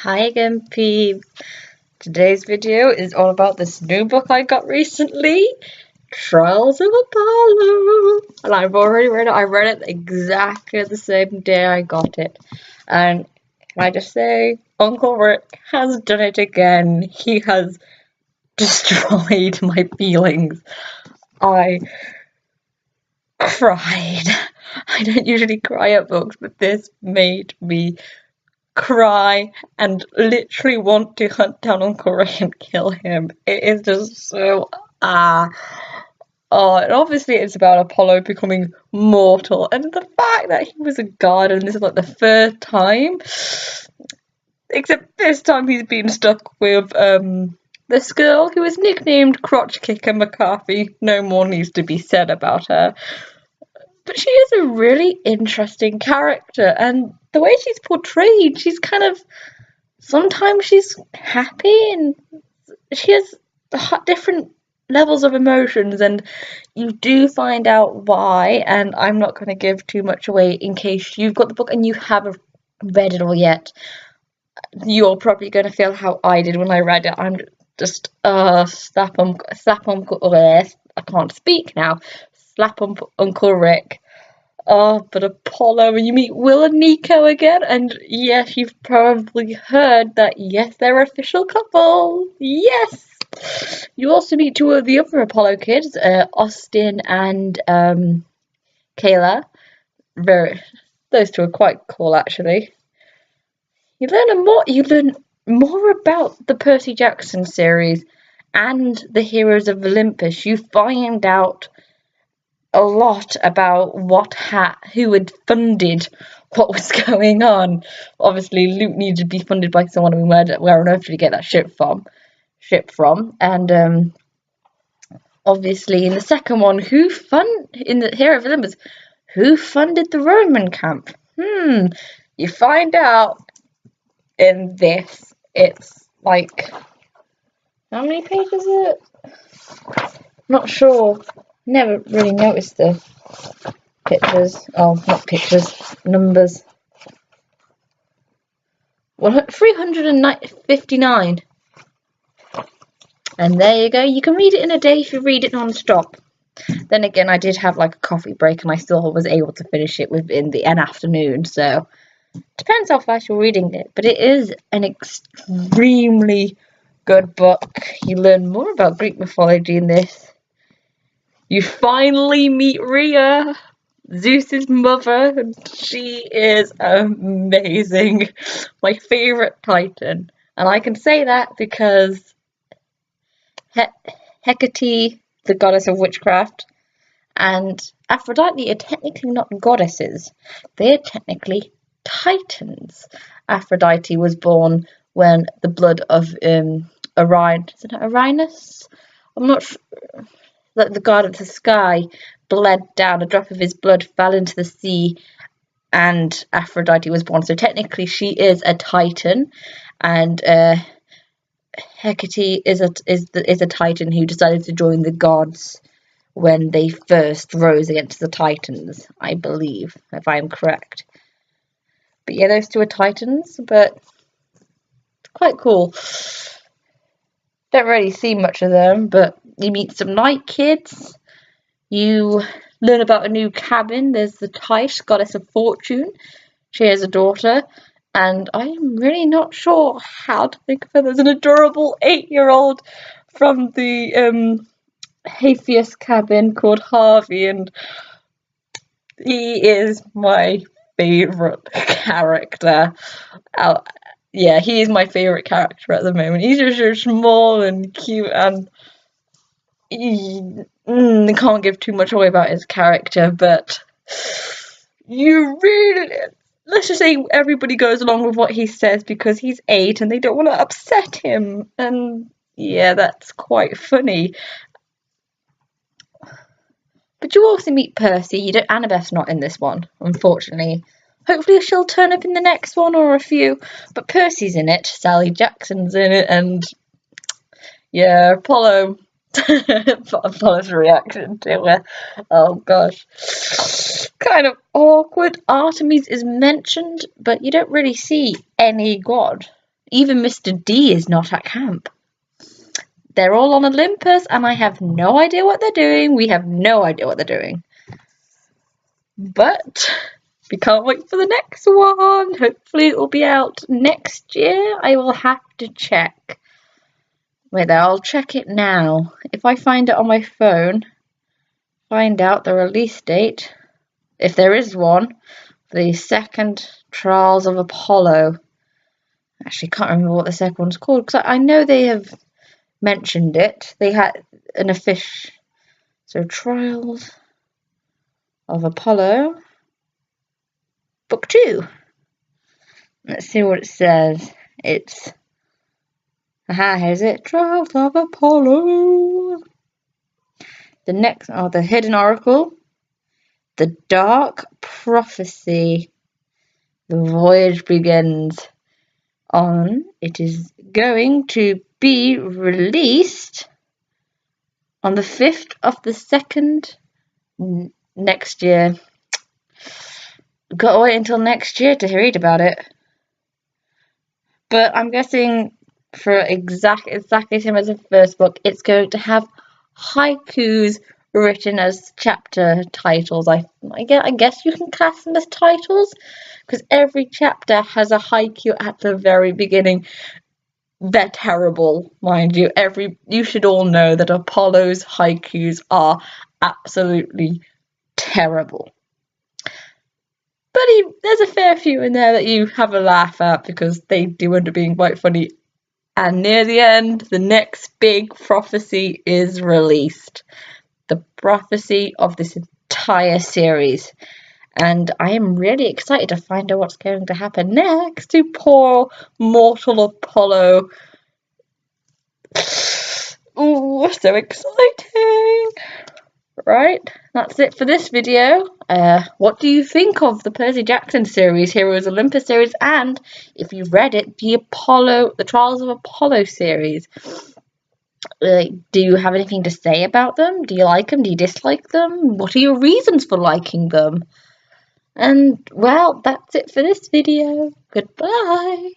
Hi again, Pete. Today's video is all about this new book I got recently, Trials of Apollo. And I've already read it. I read it exactly the same day I got it. And can I just say, Uncle Rick has done it again. He has destroyed my feelings. I cried. I don't usually cry at books, but this made me cry and literally want to hunt down Uncle Ray and kill him. It is just so and obviously it's about Apollo becoming mortal, and the fact that he was a god and this is like the third time, except this time he's been stuck with this girl who is nicknamed Crotch Kicker McCarthy. No more needs to be said about her. But she is a really interesting character, and the way she's portrayed, she's kind of sometimes she's happy and she has different levels of emotions, and you do find out why. And I'm not going to give too much away in case you've got the book and you haven't read it all yet. You're probably going to feel how I did when I read it. I'm just slap I can't speak now. Slap Uncle Rick. Oh, but Apollo, and you meet Will and Nico again, and yes, you've probably heard that, yes, they're official couple. Yes! You also meet two of the other Apollo kids, Austin and Kayla. Those two are quite cool, actually. You learn more about the Percy Jackson series and the Heroes of Olympus. You find out a lot about who had funded what was going on. Obviously, Luke needed to be funded by someone, and where on earth did he get that ship from? And obviously, in the second one, in the Hero of Olympus, who funded the Roman camp? You find out in this. It's like, how many pages is it? Not sure. Never really noticed the pictures. Oh, not pictures, numbers. 359. And there you go. You can read it in a day if you read it non-stop. Then again, I did have like a coffee break and I still was able to finish it within an afternoon. So, depends how fast you're reading it. But it is an extremely good book. You learn more about Greek mythology in this. You finally meet Rhea, Zeus's mother, and she is amazing. My favourite Titan. And I can say that because Hecate, the goddess of witchcraft, and Aphrodite are technically not goddesses. They are technically Titans. Aphrodite was born when the blood of Uranus? I'm not sure. The god of the sky bled down. A drop of his blood fell into the sea, and Aphrodite was born. So technically, she is a Titan, and Hecate is a Titan who decided to join the gods when they first rose against the Titans, I believe, if I am correct. But yeah, those two are Titans, but it's quite cool. Don't really see much of them, but you meet some night kids. You learn about a new cabin. There's the Tyche, goddess of fortune. She has a daughter, and I'm really not sure how to think of her. There's an adorable 8-year-old from the Hephaestus cabin called Harvey, and he is my favourite character. Yeah, he is my favourite character at the moment. He's just so small and cute, and I can't give too much away about his character, but let's just say everybody goes along with what he says because he's 8 and they don't want to upset him, and yeah, that's quite funny. But you also meet Percy. Annabeth's not in this one, unfortunately. Hopefully she'll turn up in the next one or a few, but Percy's in it, Sally Jackson's in it, and yeah, Apollo's reaction to her. Oh gosh. Kind of awkward. Artemis is mentioned, but you don't really see any god. Even Mr. D is not at camp. They're all on Olympus, and I have no idea what they're doing. We have no idea what they're doing. But we can't wait for the next one. Hopefully it will be out next year. I will have to check. Wait there, I'll check it now. If I find it on my phone, find out the release date, if there is one, for the second Trials of Apollo. Actually, can't remember what the second one's called, because I know they have mentioned it. They had an official. So, Trials of Apollo, Book 2. Let's see what it says. It's. Aha, here's it. Trials of Apollo. The next. Oh, the Hidden Oracle. The Dark Prophecy. The voyage begins. It is going to be released on the 5th of the 2nd next year. Gotta wait until next year to read about it. But I'm guessing for exactly same as the first book, it's going to have haikus written as chapter titles. I guess you can class them as titles, because every chapter has a haiku at the very beginning. They're terrible, mind you. You should all know that Apollo's haikus are absolutely terrible. But there's a fair few in there that you have a laugh at, because they do end up being quite funny. And near the end, the next big prophecy is released. The prophecy of this entire series. And I am really excited to find out what's going to happen next to poor mortal Apollo. Ooh, so exciting! Right, that's it for this video. What do you think of the Percy Jackson series, Heroes Olympus series, and if you've read it, the Trials of Apollo series? Do you have anything to say about them? Do you like them? Do you dislike them? What are your reasons for liking them? And, well, that's it for this video. Goodbye.